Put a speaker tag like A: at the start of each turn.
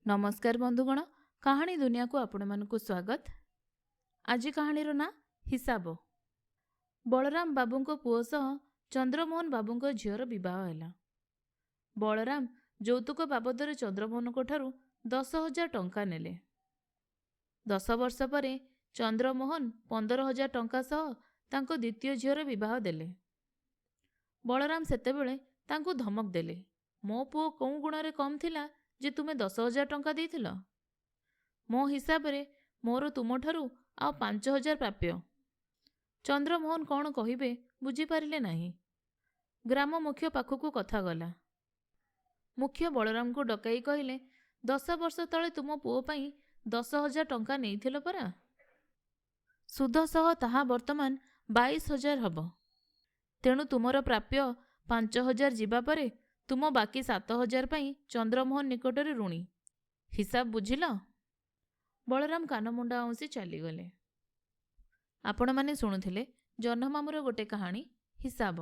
A: नमस्कार बंधुगण, कहानी दुनिया को आपण मानकु स्वागत। आज कहानीर ना हिसाब। बलराम बाबू को पुओ सह चंद्रमोहन बाबू को झीर विवाह है। बलराम यौतुक बाबद चंद्रमोहन को ठारू 10,000 टंका नेले। 10 वर्ष पर चंद्रमोहन 15,000 टंका सह तांको द्वितीय झीर विवाह देले। बलराम सेतेबेले तांको धमक देले, मो पुओ कौ गुण कम थिला जे तुमे 10,000 टंका देइथिल? मो हिसाब रे मोर तुमठारू आ 5,000 प्राप्य। चंद्रमोहन कौन कहिबे बुझी पारिले नाही। ग्राम मुख्य पाखकू कथा गला। मुख्य बलराम को डकाई कहले, 10 वर्ष तले तुम पुओ पई 10,000 टंका नेइथिल परा। सुध सह ताहा वर्तमान 22,000 हब। तेणु तुमर प्राप्य 5,000 जीवा परे तुम बाकी 7,000 पई चंद्रमोहन निकटरे ऋणी। हिसाब बुझिल? बलराम कानमुंडा आउसी चलीगले। आपण माने शुणुथिले जह्नमामूर गोटे कहानी हिसाब।